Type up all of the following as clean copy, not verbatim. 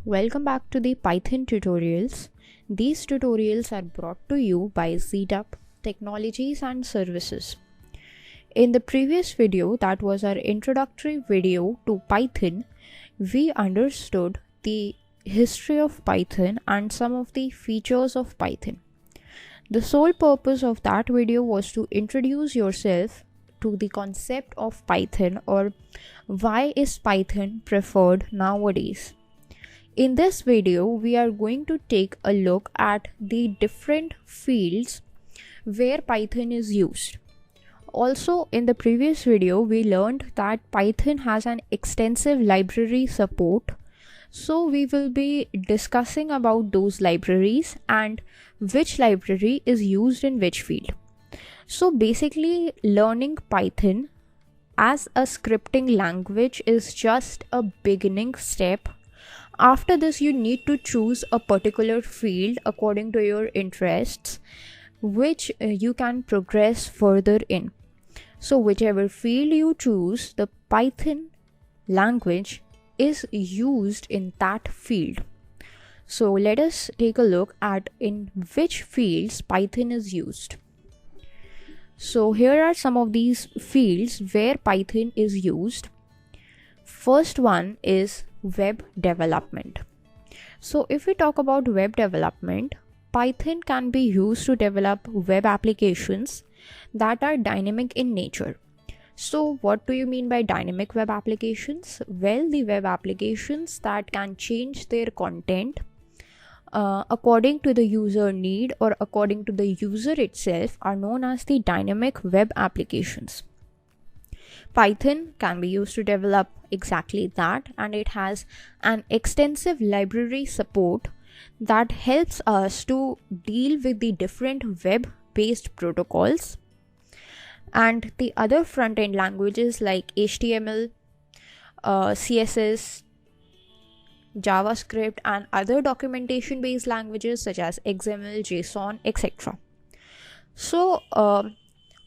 Welcome back to the Python tutorials. These tutorials are brought to you by ZDup Technologies and Services. In the previous video, that was our introductory video to Python, we understood the history of Python and some of the features of Python. The sole purpose of that video was to introduce yourself to the concept of Python, or why is Python preferred nowadays. In this video, we are going to take a look at the different fields where Python is used. Also, in the previous video, we learned that Python has an extensive library support. So we will be discussing about those libraries and which library is used in which field. So basically, learning Python as a scripting language is just a beginning step. After this, you need to choose a particular field according to your interests, which you can progress further in. So whichever field you choose, the Python language is used in that field. So let us take a look at in which fields Python is used. So here are some of these fields where Python is used. First one is web development. So if we talk about web development, Python can be used to develop web applications that are dynamic in nature. So what do you mean by dynamic web applications? Well, the web applications that can change their content according to the user need or according to the user itself are known as the dynamic web applications. Python can be used to develop exactly that, and it has an extensive library support that helps us to deal with the different web-based protocols. And the other front-end languages like HTML, CSS, JavaScript, and other documentation-based languages such as XML, JSON, etc. So,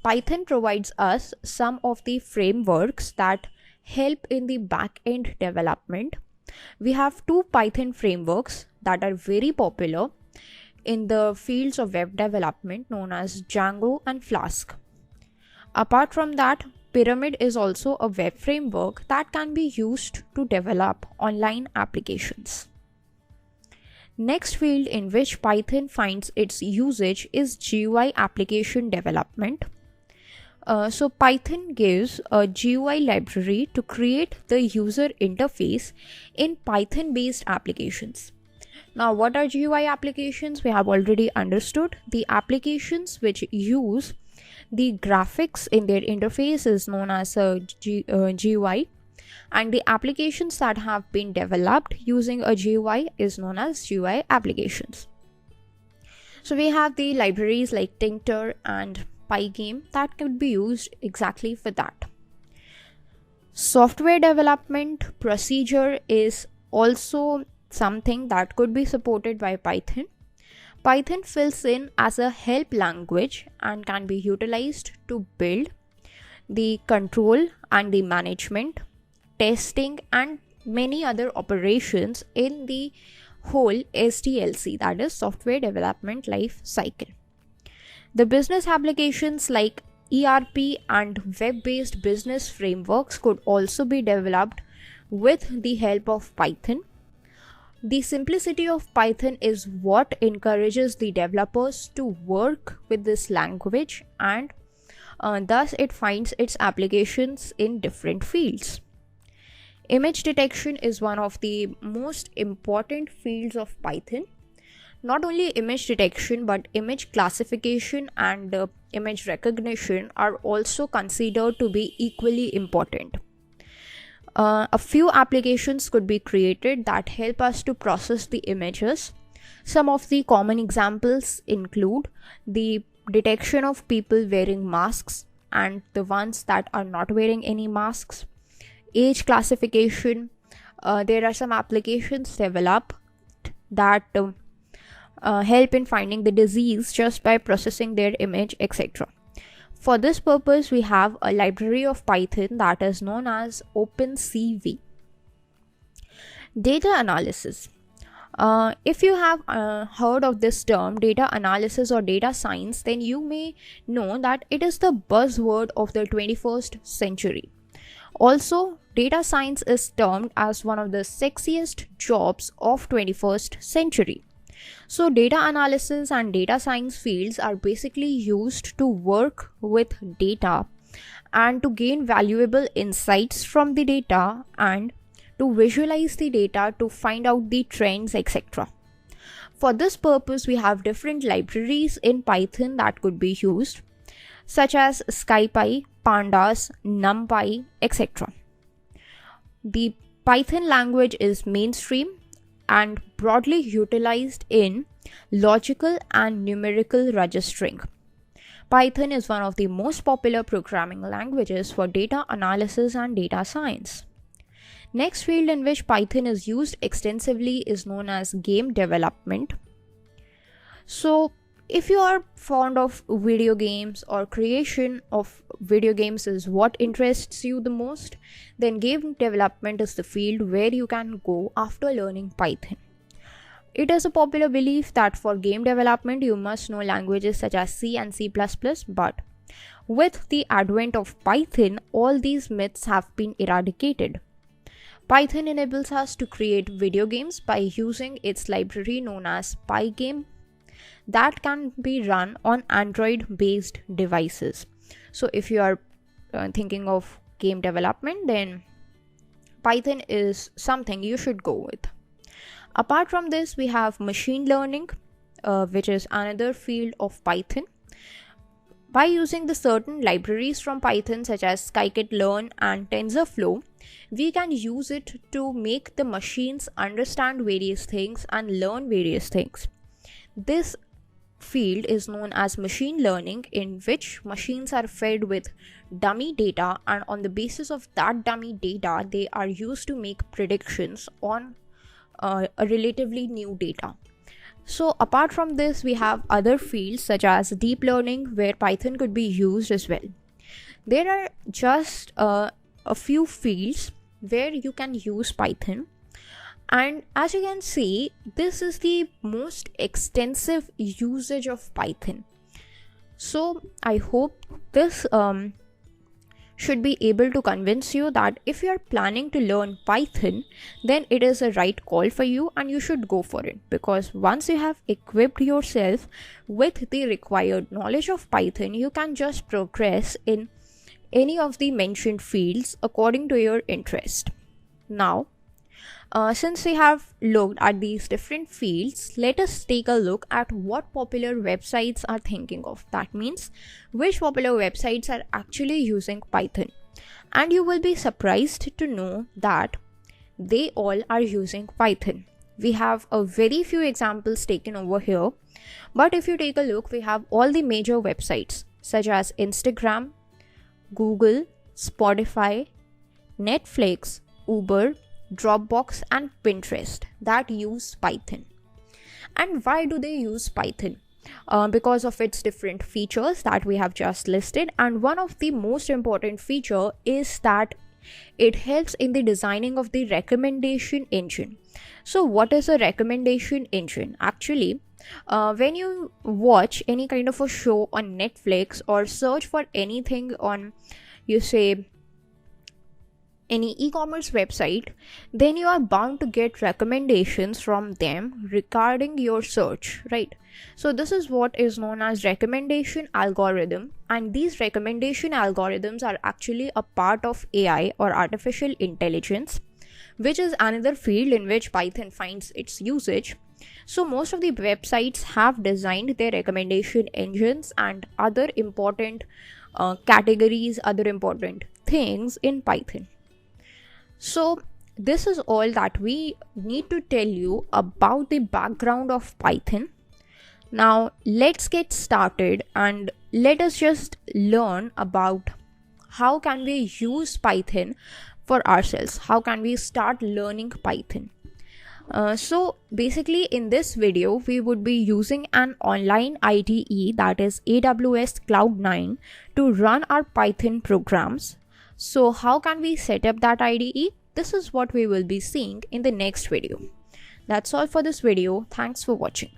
Python provides us some of the frameworks that help in the back-end development. We have two Python frameworks that are very popular in the fields of web development, known as Django and Flask. Apart from that, Pyramid is also a web framework that can be used to develop online applications. Next field in which Python finds its usage is GUI application development. So Python gives a GUI library to create the user interface in Python-based applications. Now, what are GUI applications? We have already understood. The applications which use the graphics in their interface is known as a GUI, and the applications that have been developed using a GUI is known as GUI applications. So we have the libraries like Tincter and Pygame that could be used exactly for that. Software development procedure is also something that could be supported by Python. Python fills in as a help language and can be utilized to build the control and the management, testing, and many other operations in the whole SDLC, that is software development life cycle. The business applications like ERP and web-based business frameworks could also be developed with the help of Python. The simplicity of Python is what encourages the developers to work with this language, and thus it finds its applications in different fields. Image detection is one of the most important fields of Python. Not only image detection, but image classification and image recognition are also considered to be equally important. A few applications could be created that help us to process the images. Some of the common examples include the detection of people wearing masks and the ones that are not wearing any masks, age classification. There are some applications developed that help in finding the disease just by processing their image, etc. For this purpose, we have a library of Python that is known as OpenCV. Data analysis. If you have heard of this term data analysis or data science, then you may know that it is the buzzword of the 21st century. Also, data science is termed as one of the sexiest jobs of 21st century. So data analysis and data science fields are basically used to work with data and to gain valuable insights from the data and to visualize the data to find out the trends, etc. For this purpose, we have different libraries in Python that could be used, such as SciPy, Pandas, NumPy, etc. The Python language is mainstream and broadly utilized in logical and numerical registering. Python is one of the most popular programming languages for data analysis and data science. Next field in which Python is used extensively is known as game development. So, if you are fond of video games or creation of video games is what interests you the most, then game development is the field where you can go after learning Python. It is a popular belief that for game development you must know languages such as C and C++, but with the advent of Python, all these myths have been eradicated. Python enables us to create video games by using its library known as Pygame that can be run on Android-based devices. So if you are thinking of game development, then Python is something you should go with. Apart from this, we have machine learning, which is another field of Python. By using the certain libraries from Python such as scikit-learn and TensorFlow, we can use it to make the machines understand various things and learn various things. This field is known as machine learning, in which machines are fed with dummy data, and on the basis of that dummy data, they are used to make predictions on a relatively new data. So apart from this, we have other fields such as deep learning, where Python could be used as well. There are just a few fields where you can use Python, and as you can see, this is the most extensive usage of Python. So I hope this should be able to convince you that if you are planning to learn Python, then it is a right call for you and you should go for it, because once you have equipped yourself with the required knowledge of Python, you can just progress in any of the mentioned fields according to your interest. Now, since we have looked at these different fields, let us take a look at what popular websites are thinking of. That means which popular websites are actually using Python. And you will be surprised to know that they all are using Python. We have a very few examples taken over here, but if you take a look, we have all the major websites such as Instagram, Google, Spotify, Netflix, Uber, Dropbox and Pinterest that use Python. And why do they use Python? Because of its different features that we have just listed, and one of the most important feature is that it helps in the designing of the recommendation engine. So what is a recommendation engine? Actually, when you watch any kind of a show on Netflix or search for anything on, you say, any e-commerce website, then you are bound to get recommendations from them regarding your search, right? So this is what is known as recommendation algorithm, and these recommendation algorithms are actually a part of AI or artificial intelligence, which is another field in which Python finds its usage. So most of the websites have designed their recommendation engines and other important categories, other important things in Python. So this is all that we need to tell you about the background of Python. Now let's get started and let us just learn about how can we use Python for ourselves. How can we start learning Python? So basically in this video, we would be using an online IDE, that is AWS Cloud9, to run our Python programs. So how can we set up that IDE? This is what we will be seeing in the next video. That's all for this video. Thanks for watching.